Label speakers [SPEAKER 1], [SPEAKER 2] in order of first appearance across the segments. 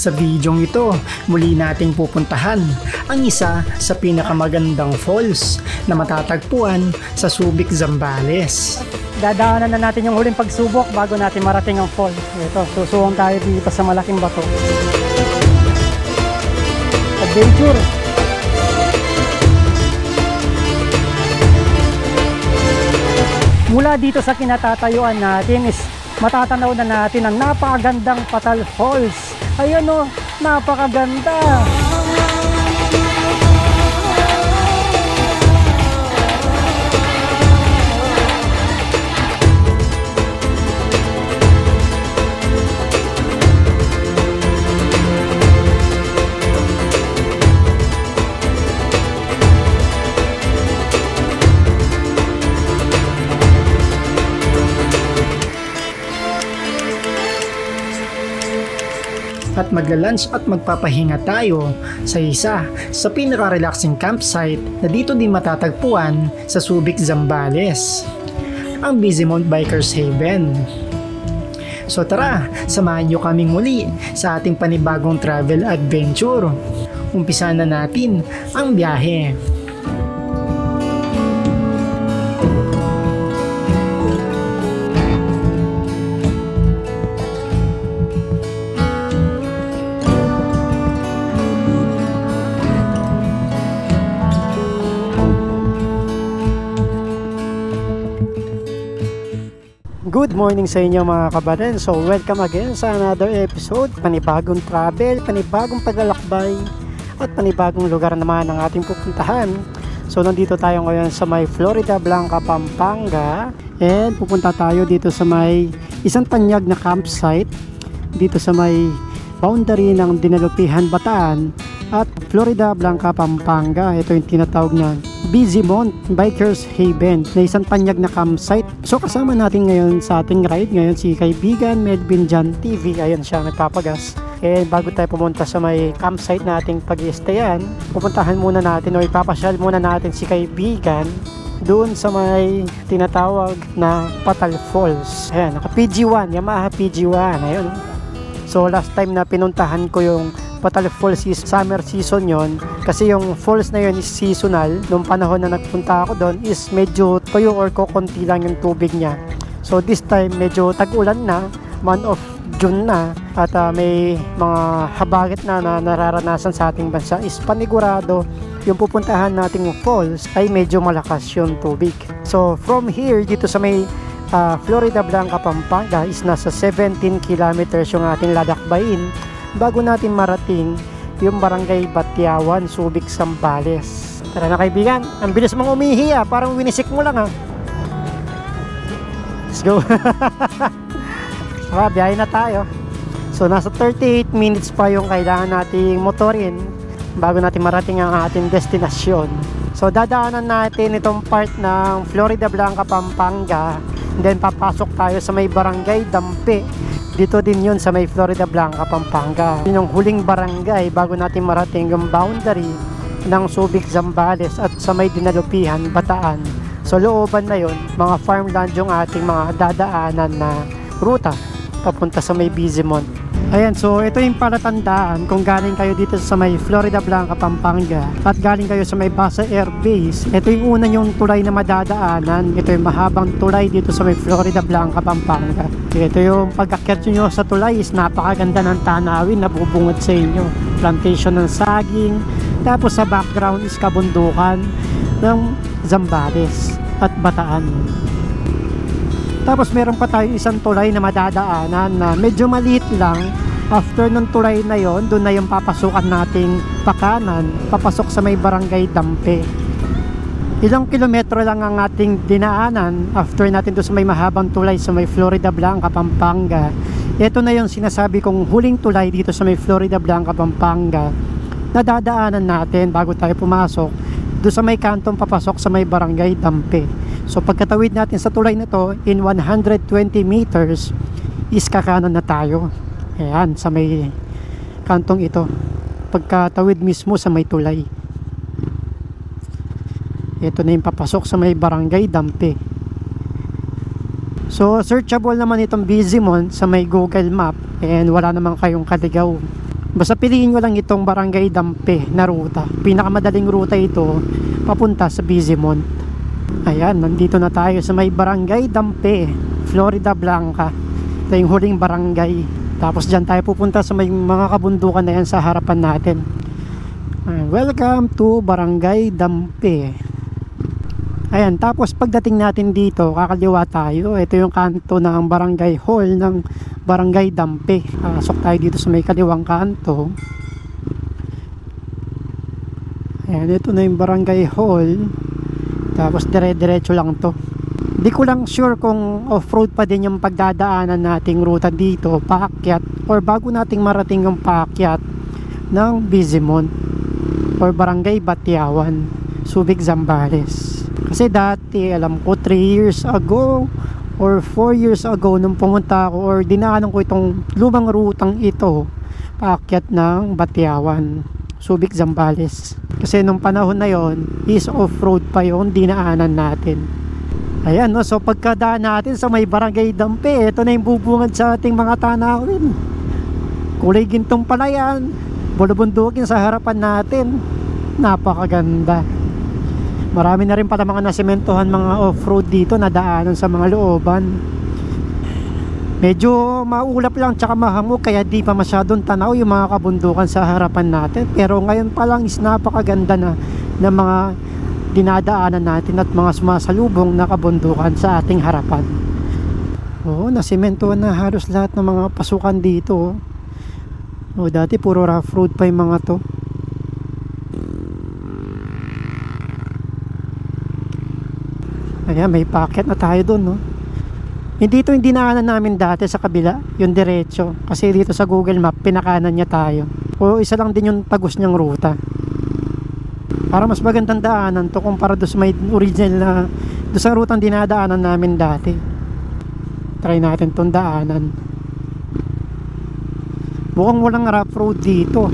[SPEAKER 1] Sa videong ito, muli nating pupuntahan ang isa sa pinakamagandang falls na matatagpuan sa Subic, Zambales.
[SPEAKER 2] Dadaanan na natin yung huling pagsubok bago natin marating ang falls. Ito, susuwang tayo dito sa malaking bato. Adventure! Mula dito sa kinatatayuan natin is matatanaw na natin ang napakagandang Patal Falls. Ayun o, napakaganda!
[SPEAKER 1] At magla-lunch at magpapahinga tayo sa isa sa pinaka-relaxing campsite na dito din matatagpuan sa Subic, Zambales, ang Bizimont Bikers Haven. So tara, samahan nyo kaming muli sa ating panibagong travel adventure. Umpisa na natin ang biyahe.
[SPEAKER 2] Good morning sa inyo mga kabaden. So welcome again sa another episode. Panibagong travel, panibagong paglalakbay at panibagong lugar naman ang ating pupuntahan. So nandito tayo ngayon sa may Floridablanca, Pampanga. And pupunta tayo dito sa may isang tanyag na campsite dito sa may boundary ng Dinalupihan, Bataan at Floridablanca, Pampanga. Ito yung tinatawag na Bizimont Bikers Haven na isang tanyag na campsite. So kasama natin ngayon sa ating ride ngayon si kaibigan Melvin John TV. Ayan siya, nagpapagas. And bago tayo pumunta sa may campsite nating pag-i-stayan, pupuntahan muna natin o ipapasyal muna natin si kaibigan doon sa may tinatawag na Patal Falls. Ayan, naka PG1, Yamaha PG1. Ayun. So last time na pinuntahan ko yung Patal Falls is summer season yon, kasi yung falls na yun is seasonal. Nung panahon na nagpunta ako doon is medyo tuyo or konti lang yung tubig niya. So this time medyo tag-ulan na, month of June na, at may mga habagat na nararanasan sa ating bansa is panigurado yung pupuntahan nating falls ay medyo malakas yung tubig. So from here dito sa may Floridablanca, Pampanga is nasa 17 kilometers yung ating lalakbayin bago natin marating yung barangay Batiawan, Subic, Zambales. Tara na kaibigan, ang bilis mong umihi parang winisik mo lang Let's go. Biyahe na tayo. So nasa 38 minutes pa yung kailangan nating motorin bago natin marating ang ating destinasyon. So dadaanan natin itong part ng Floridablanca, Pampanga, and then papasok tayo sa may barangay Dampe. Dito din yun sa may Floridablanca, Pampanga. Yun yung huling barangay bago natin marating yung boundary ng Subic, Zambales at sa may Dinalupihan, Bataan. So looban na yun, mga farmland yung ating mga dadaanan na ruta papunta sa may Bizimont. Ayan, so ito yung palatandaan kung galing kayo dito sa may Floridablanca, Pampanga at galing kayo sa may Basa Air Base. Ito yung una yung tulay na madadaanan. Ito yung mahabang tulay dito sa may Floridablanca, Pampanga. Ito yung pag-akyat nyo sa tulay is napakaganda ng tanawin na bubungad sa inyo. Plantation ng saging. Tapos sa background is kabundukan ng Zambales at Bataan. Tapos meron pa tayo isang tulay na madadaanan na medyo maliit lang. After ng tulay na yon, doon na yung papasukan nating pakanan, papasok sa may barangay Dampe. Ilang kilometro lang ang ating dinaanan after natin doon sa may mahabang tulay sa may Floridablanca, Pampanga. Ito na yung sinasabi kong huling tulay dito sa may Floridablanca, Pampanga na dadaanan natin bago tayo pumasok doon sa may kantong papasok sa may barangay Dampe. So pagkatawid natin sa tulay na to, in 120 meters is kakanan na tayo. Ayan, sa may kantong ito. Pagkatawid mismo sa may tulay. Ito na yung papasok sa may barangay Dampe. So searchable naman itong Bizimont sa may Google Map and wala naman kayong kaligaw. Basta piliin nyo lang itong Barangay Dampe na ruta. Pinakamadaling ruta ito papunta sa Bizimont. Ayan, nandito na tayo sa may Barangay Dampe, Florida Blanca. Ito yung huling barangay. Tapos dyan tayo pupunta sa may mga kabundukan na yan sa harapan natin. Welcome to Barangay Dampe. Ayan, tapos pagdating natin dito, kakaliwa tayo. Ito yung kanto ng barangay hall ng Barangay Dampe. Pasok tayo dito sa may kaliwang kanto. Ayan, ito na yung barangay hall. Tapos dire-diretso lang to. Di ko lang sure kung off-road pa din yung pagdadaanan nating ruta dito, paakyat, or bago nating marating yung paakyat ng Bizimont or Barangay Batiawan, Subic, Zambales. Kasi dati, alam ko 3 years ago or 4 years ago nung pumunta ako or dinaanan ko itong lumang rutang ito, paakyat ng Batiawan, Subic, Zambales. Kasi nung panahon na yon is off-road pa yon dinaanan natin. Ayan, no? So pagkadaan natin sa may Barangay Dampe, ito na yung bubungad sa ating mga tanawin. Kulay gintong pala yan, bulubundukin sa harapan natin. Napakaganda. Marami na rin pala mga nasimentohan mga off-road dito na daanan sa mga looban. Medyo maulap lang tsaka mahamog, kaya di pa masyadong tanaw yung mga kabundukan sa harapan natin. Pero ngayon pa lang is napakaganda na ng mga dinadaanan natin at mga sumasalubong na kabundukan sa ating harapan. Oo, nasimentohan na halos lahat ng mga pasukan dito. Oo, dati puro rough road pa yung mga to. Ayan, may packet na tayo dun, no? Hindi ito yung dinaanan namin dati sa kabila, yung diretso. Kasi dito sa Google Map, pinakanan niya tayo. O isa lang din yung tagos niyang ruta. Para mas magandang daanan to kumpara doon sa may original na doon sa rutang dinadaanan namin dati. Try natin tong daanan. Mukhang walang rough road dito.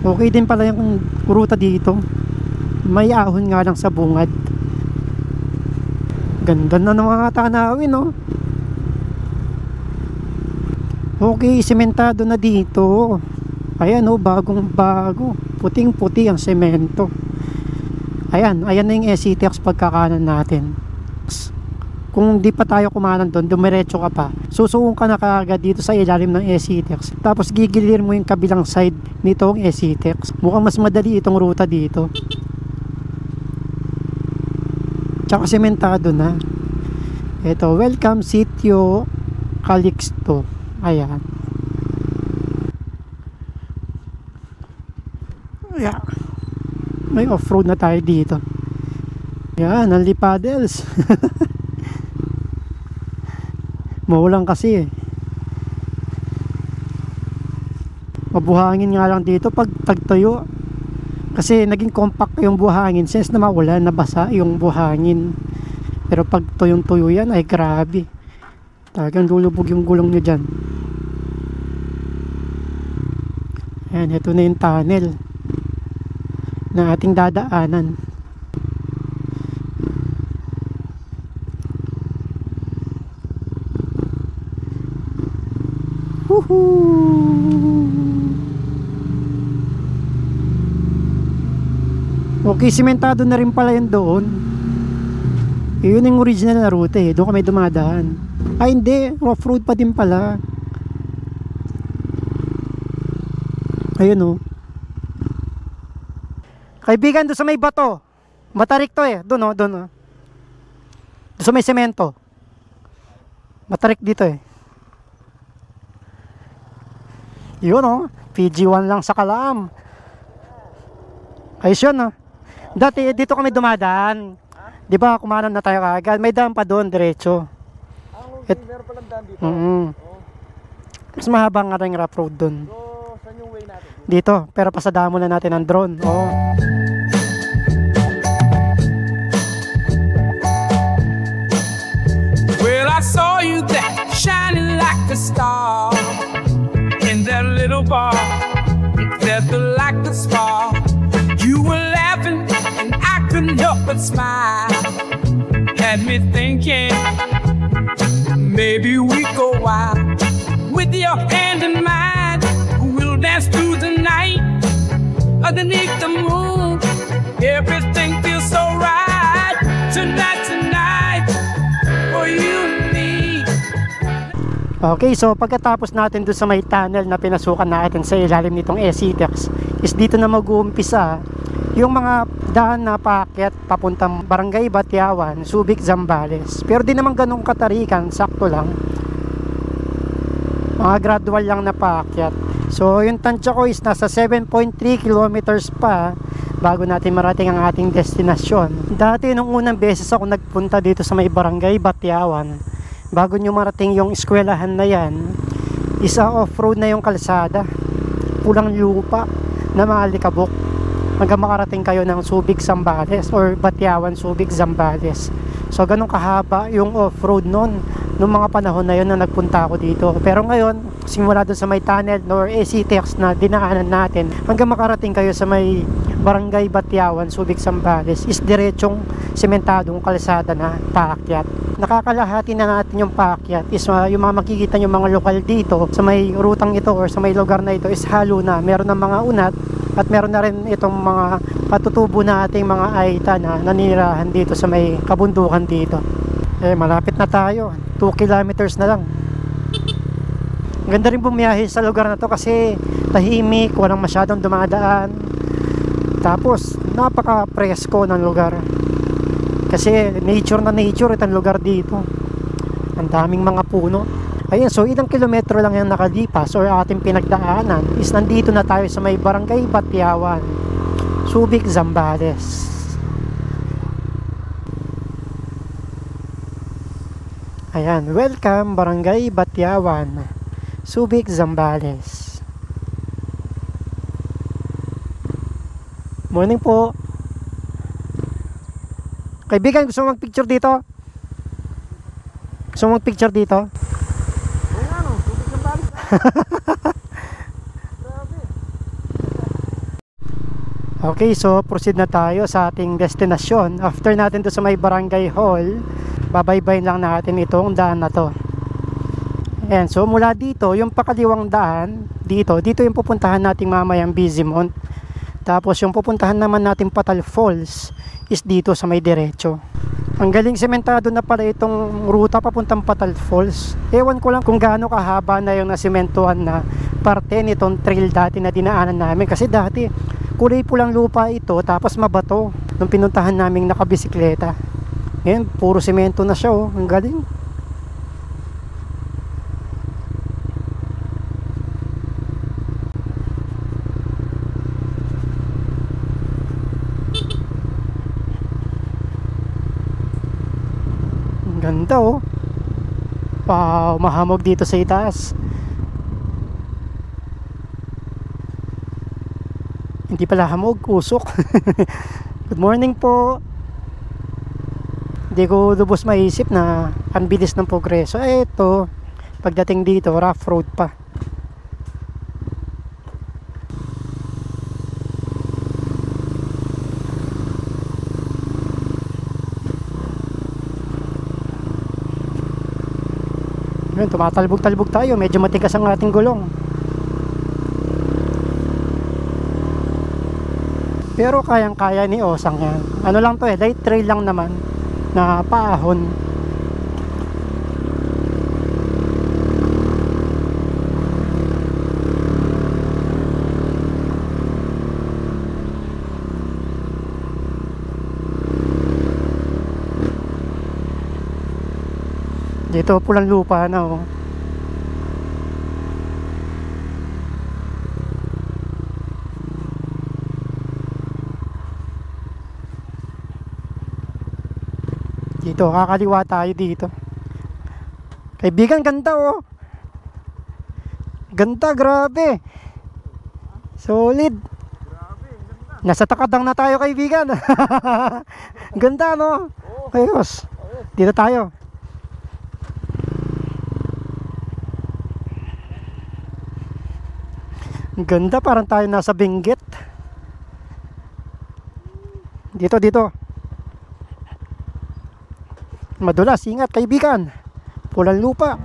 [SPEAKER 2] Okay din pala yung ruta dito. May ahon nga lang sa bungad. Ganda na ng mga tanawin, no? Okay, sementado na dito. Ayan, oh, bagong bago. Puting puti ang semento. Ayan, ayan na yung SCTX pagkakanan natin. Kung di pa tayo kumanan doon, dumiretso ka pa, susuong ka na kaagad dito sa ilalim ng SCTX. Tapos gigilir mo yung kabilang side nitong SCTX. Mukhang mas madali itong ruta dito. Tsaka sementado na. Ito, welcome Sitio Calixto. Ayan. Ayan. May off-road na tayo dito. Ayan, ang lipadels. Maulang kasi eh. Mabuhangin nga lang dito pag tagtuyo. Kasi naging compact yung buhangin since na maulan, nabasa yung buhangin. Pero pag tuyong-tuyo yan ay grabe. Talagang lulubog yung gulong nyo dyan. Ayan, ito na yung tunnel na ating dadaanan. Okay, simentado na rin pala yun doon. Yun yung original na route eh. Doon kami dumadaan. Ay hindi, off-road pa din pala. Ayun oh. Kaibigan, doon sa may bato. Matarik to eh. Doon oh, doon oh. Doon sa may semento. Matarik dito eh. Yun oh, PG1 lang sa Kalam. Ayos yun oh. Dati dito kami dumadaan. Di ba kumanan na tayo kaagad. May daan pa doon, diretso.
[SPEAKER 3] Okay, meron palang daan dito.
[SPEAKER 2] Mas mahaba nga rin rough road doon.
[SPEAKER 3] So, saan yung way natin?
[SPEAKER 2] Dito, pero pasadaan muna natin ang drone. Oo.
[SPEAKER 4] Well, I saw you there, shining like a star in that little bar. That the like the smile had me thinking maybe we go wild. With your hand in mine, we'll dance through the night underneath the moon. Everything feels so right tonight for you and me.
[SPEAKER 2] Okay, so pagkatapos natin doon sa may tunnel na pinasukan natin sa ilalim nitong SCTEX, is dito na mag-uumpisa yung mga daan na paakyat papuntang Barangay Batyawan, Subic, Zambales. Pero di naman ganun katarikan, sakto lang. Mga gradual lang na paakyat. So yung tansya ko is nasa 7.3 kilometers pa bago natin marating ang ating destinasyon. Dati nung unang beses ako nagpunta dito sa may Barangay Batyawan, bago nyo marating yung eskwelahan na yan, isa off-road na yung kalsada, pulang lupa na mga alikabok hanggang makarating kayo ng Subic, Zambales or Batyawan, Subic, Zambales. So ganun kahaba yung off-road noon nung mga panahon na yun na nagpunta ako dito. Pero ngayon, simula doon sa may tunnel or SCTEX na dinaanan natin hanggang makarating kayo sa may Barangay Batyawan, Subic, Zambales is diretsong sementadong kalsada na paakyat. Nakakalahati na natin yung paakyat is yung mga makikita nyo mga lokal dito sa may rutang ito or sa may lugar na ito is halo na. Meron ng mga unat at meron na rin itong mga katutubo na ating mga aita na nanirahan dito sa may kabundukan dito. Malapit na tayo, 2 kilometers na lang. Ganda rin bumiyahe sa lugar na to kasi tahimik, walang masyadong dumadaan. Tapos napaka-presko ng lugar kasi nature na nature itong lugar dito. Ang daming mga puno. Ayun, so ilang kilometro lang yung nakalipas or ating pinagdaanan is nandito na tayo sa may Barangay Batyawan, Subic, Zambales. Ayan, welcome Barangay Batyawan, Subic, Zambales. Morning po. Kaibigan, gusto mo mag-picture dito? Gusto mo mag-picture dito? Okay, so proceed na tayo sa ating destinasyon. After natin to sa may barangay hall, babaybayin lang natin itong daan na to. Ayan, so mula dito, yung pakaliwang daan, dito yung pupuntahan nating mamayang Bizimont. Tapos yung pupuntahan naman nating Patal Falls is dito sa may diretso. Ang galing sementado na pala itong ruta papuntang Patal Falls. Ewan ko lang kung gaano kahaba na yung nasimentuhan na parte nitong trail dati na dinaanan namin. Kasi dati kulay pulang lupa ito tapos mabato nung pinuntahan naming nakabisikleta. Ngayon puro semento na siya, oh. Ang galing. Ganda, oh. Wow, mahamog dito sa itaas. Hindi pala hamog, usok. Good morning po. Hindi ko lubos maisip na ang bilis ng progreso. Ito, pagdating dito, rough road pa. Ngayon, tumatalbog-talbog tayo. Medyo matigas ang ating gulong. Pero kayang-kaya ni Osang yan. Ano lang to, light trail lang naman na paahon. Dito pulang lupa na, oh. Dito, kakaliwa tayo dito. Kaibigan, ganda, oh. Ganda, grabe. Solid. Nasa takadang na tayo, kaibigan. Ganda, no? Ayos. Dito tayo. Ganda, parang tayo nasa Benguet. Dito. Madulas, ingat kaibigan. Pulang lupa.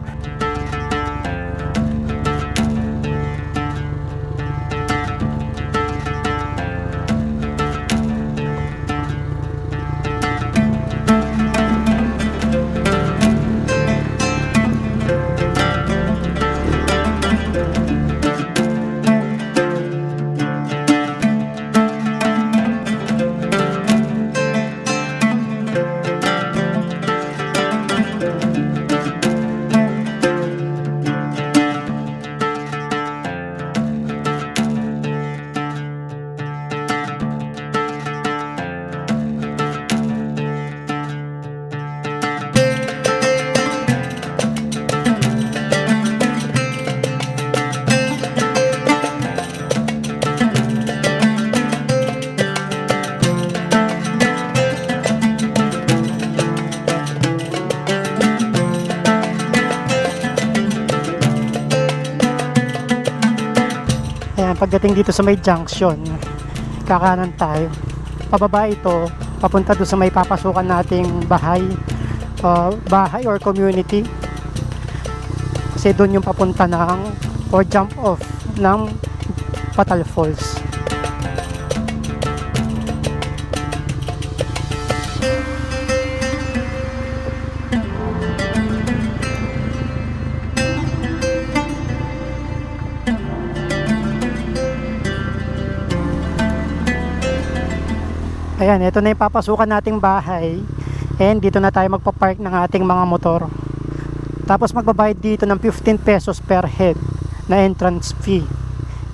[SPEAKER 2] Pagdating dito sa may junction, kakanan tayo. Pababa ito, papunta doon sa may papasukan nating bahay or community. Kasi doon yung papunta ng or jump off ng Patal Falls. Ayan, ito na yung papasukan nating bahay. And dito na tayo magpapark ng ating mga motor. Tapos magbabayad dito ng 15 pesos per head na entrance fee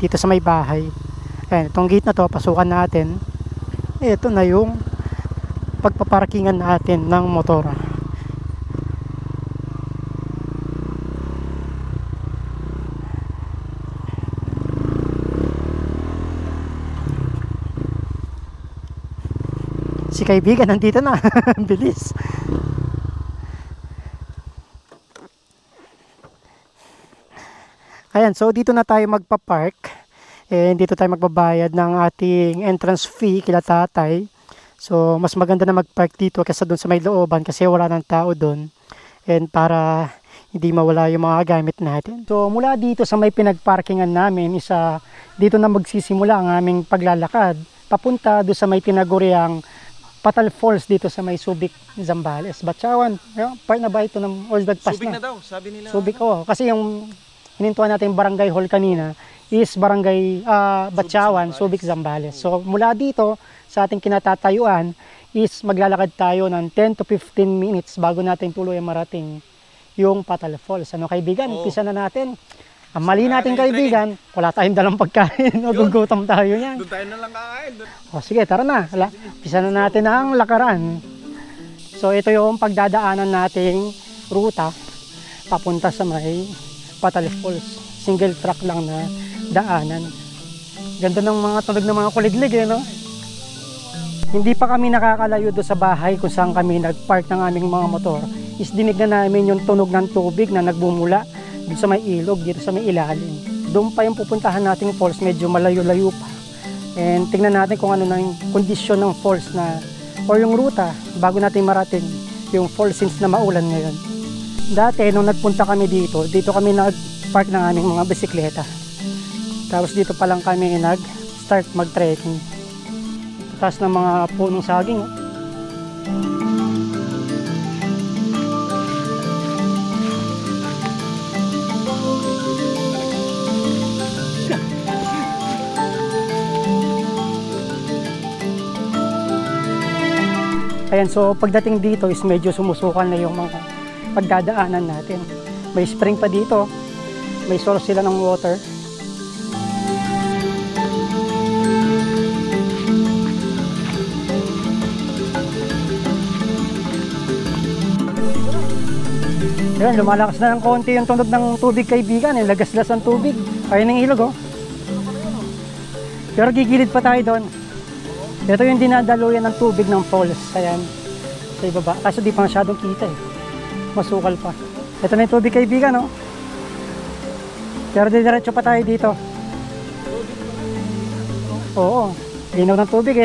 [SPEAKER 2] dito sa may bahay. Ayan, itong gate na to, pasukan natin. Ito na yung pagpaparkingan natin ng motor. Si kaibigan nandito na. Bilis. Ayan, so dito na tayo magpa-park. And dito tayo magbabayad ng ating entrance fee kila tatay. So mas maganda na mag-park dito kaysa doon sa may looban kasi wala ng tao doon. And para hindi mawala yung mga gamit natin. So mula dito sa may pinagparkingan namin, dito na magsisimula ang aming paglalakad papunta doon sa may tinaguriang Patal Falls dito sa may Subic, Zambales. Batyawan, part na ba ito ng old pass
[SPEAKER 3] Subic
[SPEAKER 2] na?
[SPEAKER 3] na daw, sabi nila.
[SPEAKER 2] Subic, kasi yung hinintuan natin yung barangay hall kanina is barangay Batyawan, Subic, Zambales. So mula dito sa ating kinatatayuan is maglalakad tayo ng 10 to 15 minutes bago natin tuloy marating yung Patal Falls. Ano kaibigan, umpisa na natin. Ang mali natin kaibigan, wala tayong dalang pagkain. Nagugutom tayo niyan.
[SPEAKER 3] Doon tayo na lang kakain.
[SPEAKER 2] O sige, tara na. Umpisa na natin ang lakaran. So ito yung pagdadaanan nating ruta papunta sa may Patal Falls. Single track lang na daanan. Ganda ng mga tunog ng mga kuliglig no? Hindi pa kami nakakalayo doon sa bahay kung saan kami nagpark ng aming mga motor. Is dinig na namin yung tunog ng tubig na nagbumula dito sa may ilog, dito sa may ilalim. Doon pa yung pupuntahan nating falls, medyo malayo-layo pa. And tingnan natin kung ano na yung kondisyon ng falls na or yung ruta bago natin marating yung falls since na maulan ngayon. Dati nung nagpunta kami dito kami nag-park ng aming mga bisikleta. Tapos dito pa lang kami nag-start mag-trekking. Taas ng mga punong saging. Ayan, so pagdating dito is medyo sumusukan na yung mga pagdadaanan natin. May spring pa dito, may source sila ng water. Ayan, lumalakas na ng konti yung tunog ng tubig kaibigan, lagaslas ang tubig. Ayun ang ilog Pero gigilid pa tayo doon. Ito yung dinadaluyan ng tubig ng falls. Ayan, sa ibaba. Kaso di pa masyadong kita Masukal pa. Ito na yung tubig kaibigan Pero diretso pa tayo dito. Oo, linaw ng tubig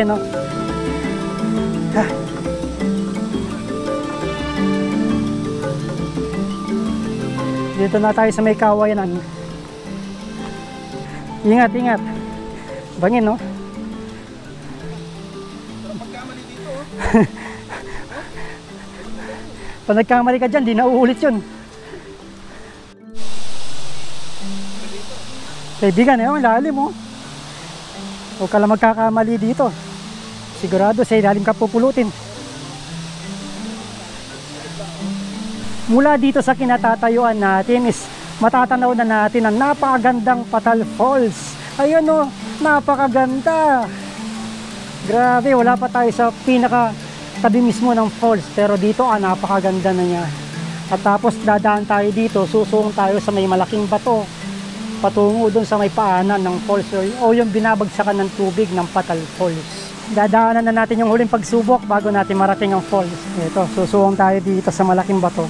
[SPEAKER 2] Dito na tayo sa may kawayan. Ingat, ingat. Bangin, no?
[SPEAKER 3] Pagkamali dito, oh.
[SPEAKER 2] Pag nagkamali ka dyan, di na uulit yun. Kaibigan, ang lalim, oh. Huwag ka lang magkakamali dito. Sigurado sa ilalim ka pupulutin. Mula dito sa kinatatayuan natin is matatanaw na natin ang napakagandang Patal Falls. Ayun, oh, napakaganda. Grabe, wala pa tayo sa pinaka tabi mismo ng falls, pero dito napakaganda na niya. At tapos dadaan tayo dito, susung tayo sa may malaking bato patungo dun sa may paanan ng falls o yung binabagsakan ng tubig ng Patal Falls. Dadaanan na natin yung huling pagsubok bago natin marating ang falls. Ito, susung tayo dito sa malaking bato.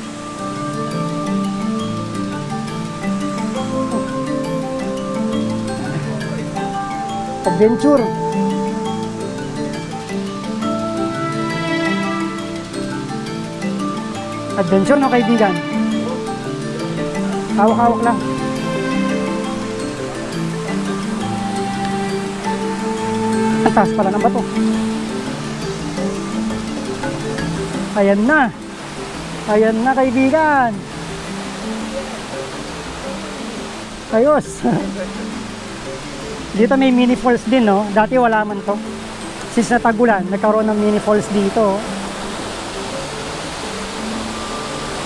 [SPEAKER 2] Adventure. Adventure, no, kaibigan? Hawak-hawak lang. Ang taas pala ng bato. Ayan na. Ayan na, kaibigan. Ayos. Dito may mini falls din, no? Dati wala man to. Since natagulan, nagkaroon ng mini falls dito.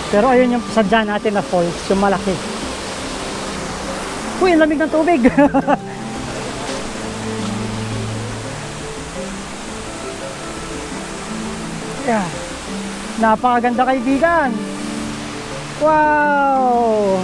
[SPEAKER 2] Pero ayun yung sadya natin na falls, yung malaki. Uy, ang lamig ng tubig. Yeah. Napakaganda, kaibigan. Wow!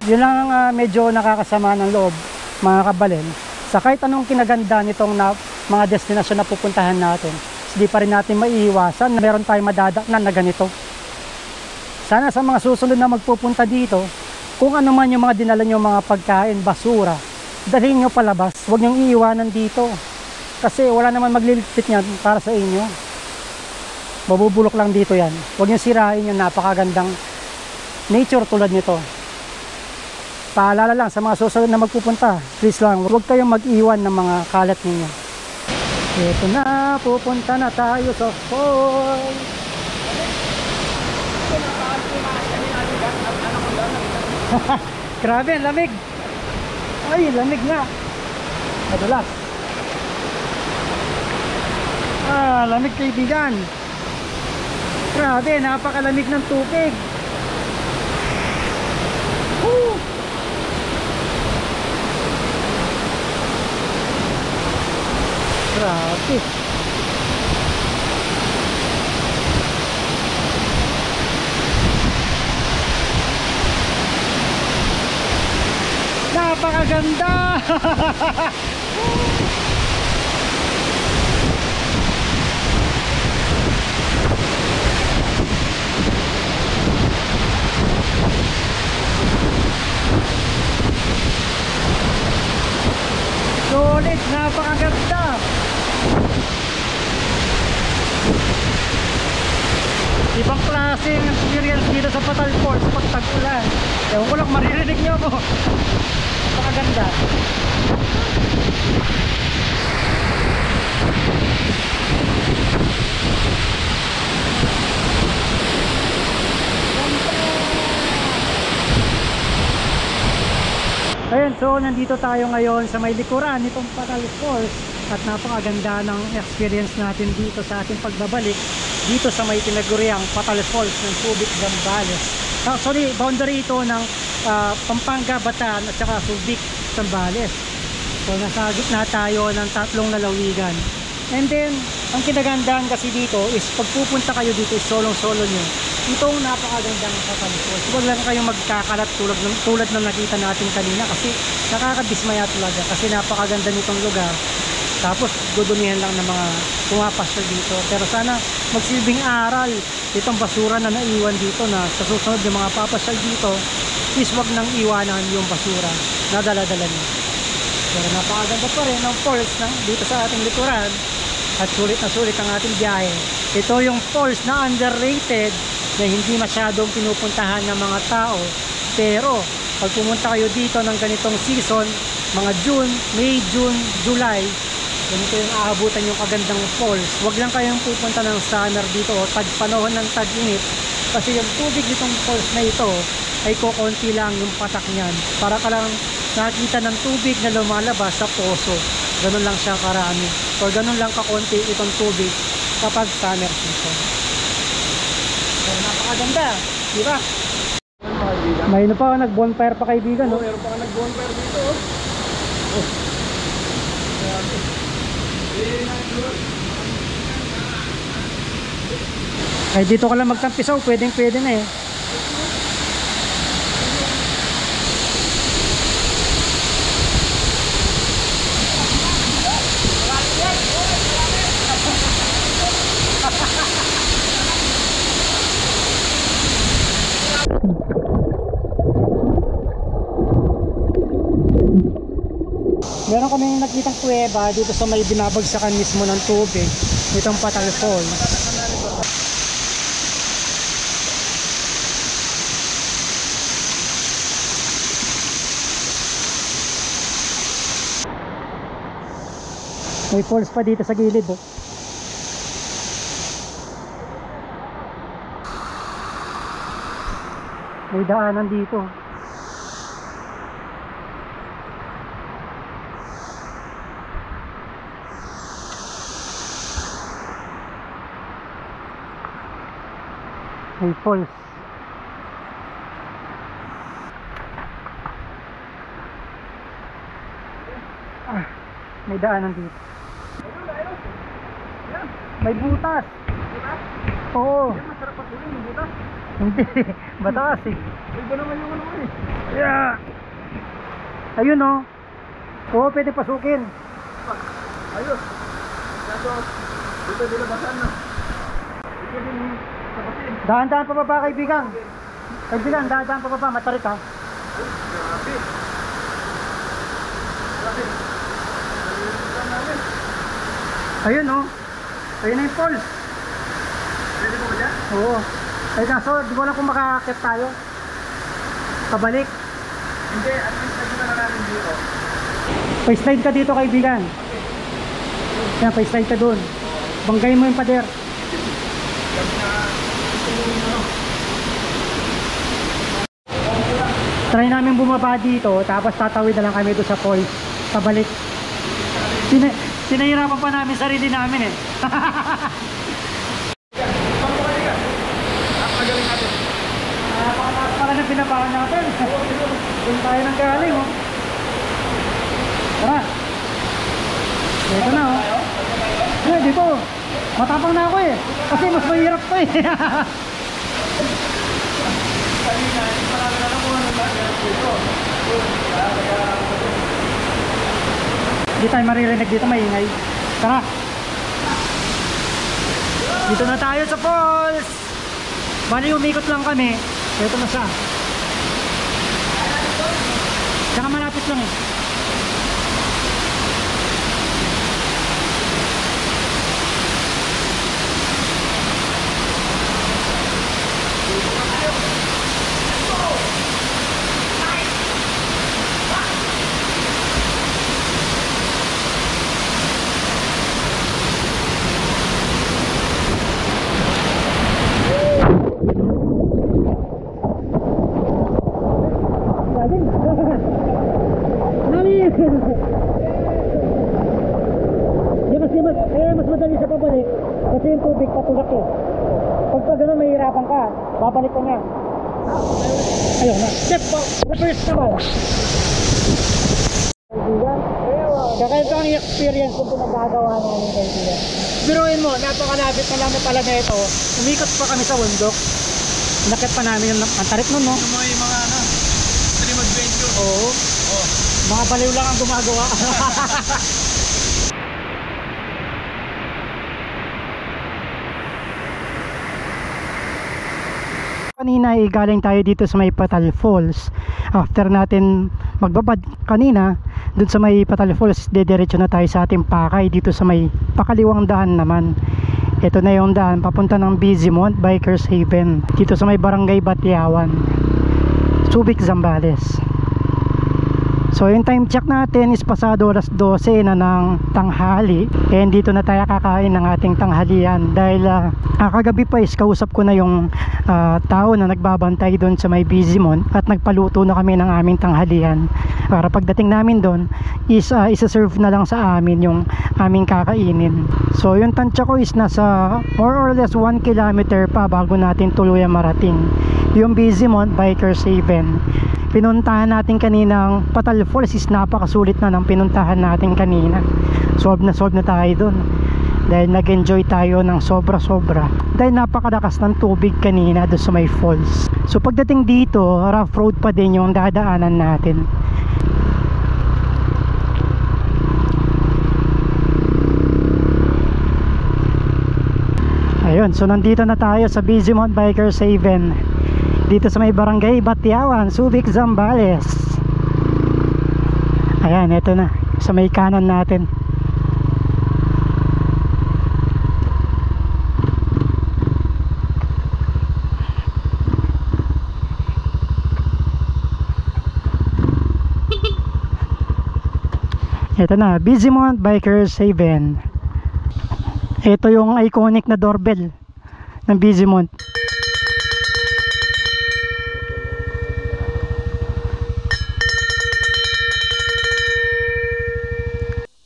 [SPEAKER 2] Yun lang ang medyo nakakasama ng loob, mga kabalen. Sa kahit anong kinaganda nitong mga destinasyon na pupuntahan natin, hindi pa rin natin maiiwasan na meron tayong madadaanan na ganito. Sana sa mga susunod na magpupunta dito, kung ano man yung mga dinala nyo mga pagkain, basura, dalhin nyo palabas, huwag nyo iiwanan dito. Kasi wala naman magliligpit niyan para sa inyo. Mabubulok lang dito yan. Huwag nyo sirain yung napakagandang nature tulad nito. Paalala lang sa mga susunod na magpupunta, please lang, huwag kayong mag-iwan ng mga kalat ninyo. Ito na, pupunta na tayo sa falls. Grabe, lamig. Ay, lamig nga. Madulas. Lamig, kaibigan. Grabe, napakalamig ng tubig. Woo! Grabe. Napakaganda. Sulit, napakaganda. Ibang klaseng experience dito sa Patal Falls pag tag-ulan. Ewan ko lang, maririnig nyo ako. Napakaganda. Ayun, so nandito tayo ngayon sa may likuran nitong Patal Falls at napakaganda ng experience natin dito sa ating pagbabalik dito sa may tinaguriang Patal Falls ng Subic, Zambales. Actually, boundary ito ng Pampanga, Bataan at saka Subic, Zambales. So nasa gitna tayo ng tatlong lalawigan. And then, ang kinagandaan kasi dito is pag pupunta kayo dito is solong-solo nyo itong napakagandang Patal Falls. Huwag lang kayong magkakalat tulad ng nakita natin kanina kasi nakakabismaya talaga kasi napakaganda nitong lugar. Tapos dudumihan lang ng mga pumapasya dito. Pero sana magsilbing aral itong basura na naiwan dito na sa susunod yung mga papasyal dito is wag nang iwanan yung basura na dala-dala nyo. Pero napakaganda pa rin ng falls dito sa ating likuran at sulit na sulit ang ating biyahe. Ito yung falls na underrated na hindi masyadong pinupuntahan ng mga tao, pero pag pumunta kayo dito ng ganitong season, mga June, May, June, July, ganito yung aabutan yung kagandang falls. Huwag lang kayong pupunta ng summer dito o panahon ng tag-init kasi yung tubig nitong falls na ito ay kukunti lang yung patak niyan para ka lang nakita ng tubig na lumalabas sa poso. Ganun lang siya karami o ganun lang kakunti itong tubig kapag summer season. So, napakaganda, di ba? May ano pa, nag-bonfire pa kaibigan, no?
[SPEAKER 3] Meron pa ka nag-bonfire dito, oh.
[SPEAKER 2] Ay, dito ka lang magtampisaw, pwedeng-pwede na eh. Meron kaming nakitang kuweba dito sa may binabagsakan mismo ng tubig nitong Patal Falls. May falls pa dito sa gilid, oh. May daanan dito. May falls. May daanan dito. May butas. Oo.
[SPEAKER 3] Masarap patuloy yung butas.
[SPEAKER 2] Hindi. Mataas eh.
[SPEAKER 3] Iba naman yung ano eh.
[SPEAKER 2] Yeah. Ayun oh. Oo, pwede pasukin.
[SPEAKER 3] Ayos. Kaso, dito dilabasan na. Ito din sabatin.
[SPEAKER 2] Dahan-dahan pa baba kaibigan. Kaibigan, dahan-dahan pa baba. Matarik ha.
[SPEAKER 3] Grabe. Grabe. Nalilimutan namin.
[SPEAKER 2] Ayun oh. Ayun na yung falls.
[SPEAKER 3] Pwede mo ba dyan?
[SPEAKER 2] Oo. Ay kaso, di ko alam kung makakakit tayo. Pabalik.
[SPEAKER 3] Hindi, at least nagpunta na namin dito.
[SPEAKER 2] Pa-slide ka dito kaibigan. Yan, pa-slide ka dun. Banggay mo yung pader. Try namin bumaba dito, tapos tatawid na lang kami doon sa falls. Pabalik. Sinahirapan pa namin sarili namin eh. Napakataas pala ng pinabahan natin. Doon tayo nang galing oh. Tara. Ito na oh. Eh, dito. Matapang na ako eh. Kasi mas mahirap pa eh. Hindi tayo maririnig dito, maingay. Tara. Dito na tayo sa falls. Bali umikot lang kami. Ito na siya. Tsaka malapit lang eh. Kasi yung tubig patulak eh. Pag gano'n mahihirapan ka, babalik ka na. Ayun na. Step po, reverse naman. Kaibigan, kakaiba ang experience kung pinagagawa namin kaibigan. Biruin mo, napakalapit na lang na pala na ito. Umikot pa kami sa bundok. Nakit pa namin ang tarik nun, no?
[SPEAKER 3] Yung mga ano, stream adventure.
[SPEAKER 2] Oo.
[SPEAKER 3] Oh.
[SPEAKER 2] Mga baliw lang ang gumagawa. Kanina ay galing tayo dito sa may Patal Falls. After natin magbabad kanina dun sa may Patal Falls, dediretso na tayo sa ating pakay dito sa may pakaliwang daan naman. Ito na yung daan papunta ng Bizimont Bikers Haven dito sa may Barangay Batiawan, Subic, Zambales. So yung time check natin is pasado alas 12 na ng tanghali, and dito na tayo kakain ng ating tanghalian dahil kagabi pa is kausap ko na yung tao na nagbabantay doon sa may Bizimont at nagpaluto na kami ng aming tanghalian para pagdating namin doon is isa-serve na lang sa amin yung aming kakainin. So yung tansya ko is nasa more or less 1 kilometer pa bago natin tuluyan marating yung Bizimont Bikers Haven. Pinuntahan natin kaninang Patal Falls is napakasulit na ng pinuntahan natin kanina. Solve na tayo dun dahil nag-enjoy tayo ng sobra dahil napakalakas ng tubig kanina doon sa may falls. So pagdating dito, rough road pa din yung dadaanan natin. Ayun, so nandito na tayo sa Bizimont Bikers Haven dito sa may Barangay Batiawan, Subic, Zambales. Ayan, ito na sa may kanan natin. Ito na, Bizimont Bikers Haven. Ito yung iconic na doorbell ng Bizimont.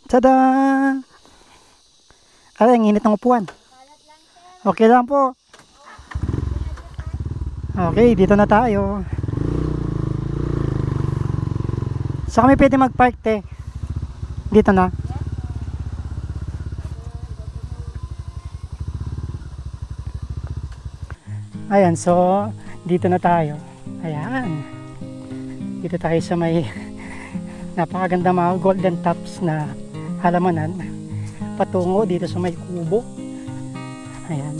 [SPEAKER 2] Tada! Ay, ang init ng upuan. Okay lang po. Okay, dito na tayo. Saan kami pwede mag-park, te? Dito na. Ayan, so dito na tayo. Ayan. Dito tayo sa may napakaganda mga golden tops na halamanan patungo dito sa may kubo. Ayan.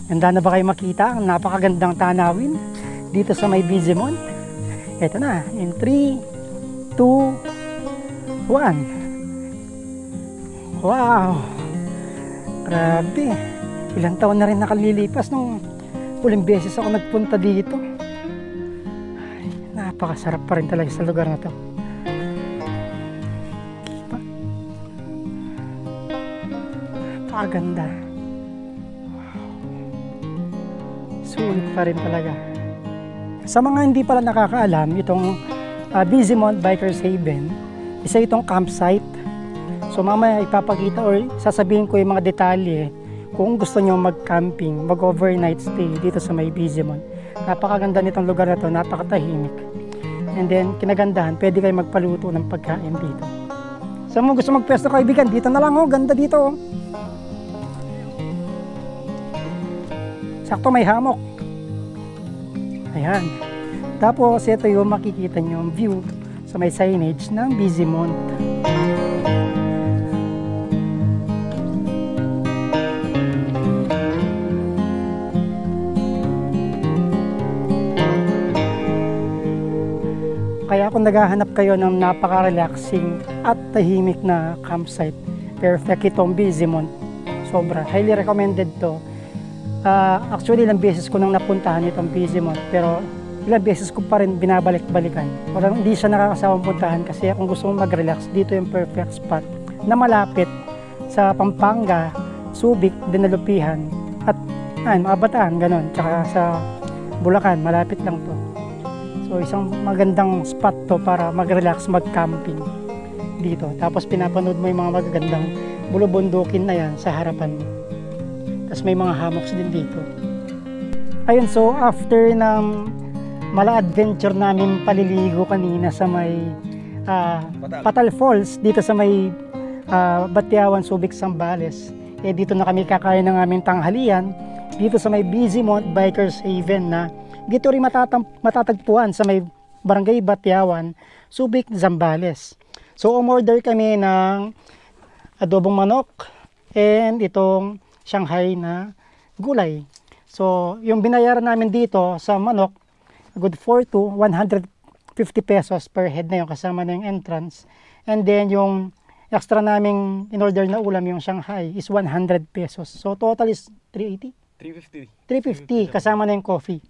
[SPEAKER 2] Handa na ba kayo makita ang napakagandang tanawin dito sa may Bizimont? Ito na, in 3, 2, 1. Wow, grabe, ilang taon na rin nakalilipas nung uling beses ako nagpunta dito. Ay, napakasarap pa rin talaga sa lugar na to. Napakaganda. Sulit pa rin talaga. Sa mga hindi pala nakakaalam, itong Bizimont Bikers Haven, isa itong campsite. So mamaya ipapakita or sasabihin ko yung mga detalye kung gusto nyo mag-camping, mag-overnight stay dito sa may Bizimont. Napakaganda nitong lugar na to, napakatahimik. And then kinagandahan, pwede kayo magpaluto ng pagkain dito. Sa mga gusto magpwesto kaibigan, dito na lang, oh, ganda dito, oh. Sakto may hamok. Ayan. Tapos ito yung makikita nyo yung view sa may signage ng Bizimont. Kaya kung naghahanap kayo ng napaka-relaxing at tahimik na campsite, perfect itong Bizimont. Sobra. Highly recommended to. Actually, ilang beses ko nang napuntahan itong Bizimont, pero ilang beses ko pa rin binabalik-balikan. Parang hindi siya nakakasawang puntahan kasi kung gusto mong mag-relax, dito yung perfect spot na malapit sa Pampanga, Subic, Dinalupihan at mga Bataan, ganun. Tsaka sa Bulacan, malapit lang to. So isang magandang spot to para mag-relax, mag-camping dito. Tapos pinapanood mo yung mga magagandang bulubundukin na yan sa harapan mo. Tapos may mga hammocks din dito. Ayun, so after ng mala adventure namin paliligo kanina sa may Patal Falls dito sa may Batiawan, Subic, Zambales, dito na kami kakain ng aming tanghalian dito sa may Bizimont Bikers Haven na dito rin matatagpuan sa may Barangay Batiawan, Subic, Zambales. So umorder kami ng adobong manok and itong Shanghai na gulay. So, yung binayaran namin dito sa manok, good for 150 pesos per head na yung kasama na yung entrance. And then, yung extra naming in-order na ulam, yung Shanghai, is 100 pesos. So, total is 380? 350 kasama na yung coffee.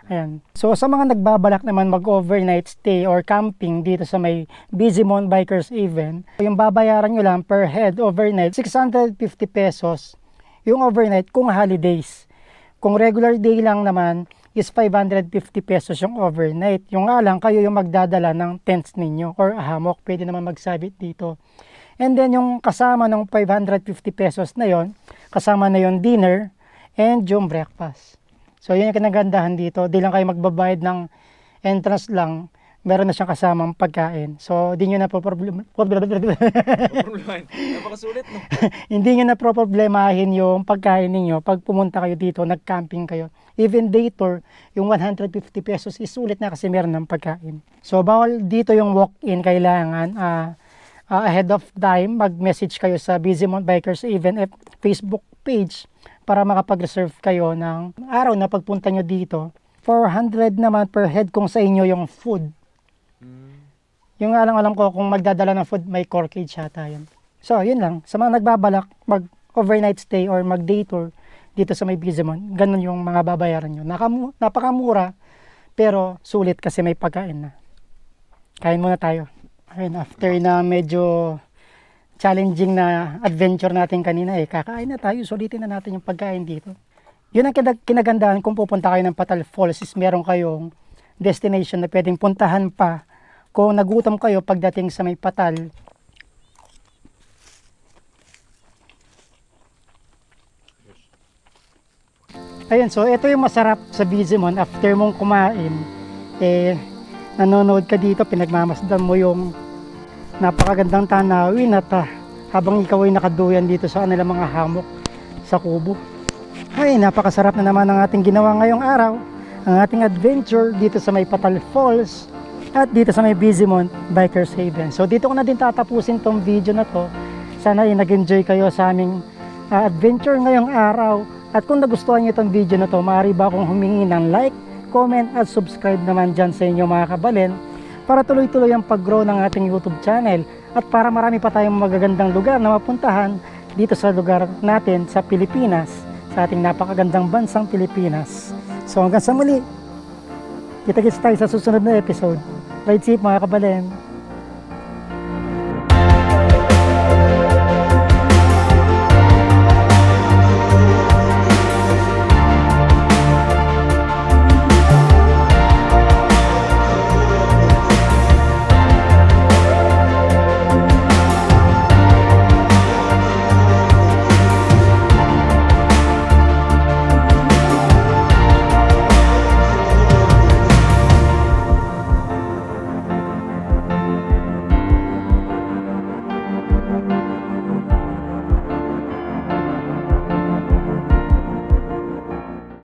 [SPEAKER 2] Ayan. So, sa mga nagbabalak naman mag-overnight stay or camping dito sa may Bizimont Bikers Haven, yung babayaran nyo lang per head overnight, 650 pesos yung overnight kung holidays. Kung regular day lang naman is 550 pesos yung overnight. Yung nga lang, kayo yung magdadala ng tents ninyo or hammock, pwede naman magsabit dito. And then yung kasama ng 550 pesos na yon, kasama na yung dinner and yung breakfast. So yun yung kinagandahan dito. Di lang kayo magbabayad ng entrance lang, meron na siyang kasamang pagkain. So di nyo na
[SPEAKER 3] Napakasulit, no?
[SPEAKER 2] Hindi nyo na problemahin yung pagkain ninyo pag pumunta kayo dito, nag-camping kayo. Even day tour, yung 150 pesos is sulit na kasi meron ng pagkain. So bawal dito yung walk-in, kailangan ahead of time mag-message kayo sa Bizimont Bikers Haven Facebook page para makapag-reserve kayo ng araw na pagpunta nyo dito. 400 naman per head kung sa inyo yung food. Yung alam ko kung magdadala ng food, may corkage yata yun. So, yun lang. Sa mga nagbabalak, mag-overnight stay or mag-day tour dito sa may Bizimont, ganun yung mga babayaran nyo. Napakamura, pero sulit kasi may pagkain na. Kain muna tayo. Ayun, after na medyo challenging na adventure natin kanina, kakain na tayo. Sulitin na natin yung pagkain dito. Yun ang kinagandahan kung pupunta kayo ng Patal Falls is meron kayong destination na pwedeng puntahan pa kung nagutom kayo pagdating sa may Patal. Ayun, so ito yung masarap sa Bizimont. After mong kumain, nanonood ka dito, pinagmamasdan mo yung napakagandang tanawin at habang ikaw ay nakaduyan dito sa kanilang mga hammock sa kubo. Ay, napakasarap na naman ang ating ginawa ngayong araw. Ang ating adventure dito sa may Patal Falls at dito sa may Bizimont Bikers Haven. So dito ko na din tatapusin tong video na to. Sana ay nag-enjoy kayo sa aming adventure ngayong araw. At kung nagustuhan niyo itong video na to, maaari ba akong humingi ng like, comment at subscribe naman dyan sa inyo mga kabalen para tuloy-tuloy ang pag-grow ng ating YouTube channel at para marami pa tayong magagandang lugar na mapuntahan dito sa lugar natin sa Pilipinas, sa ating napakagandang bansang Pilipinas. So hanggang sa muli, kita-kits tayo sa susunod na episode. Ride safe mga kabalen!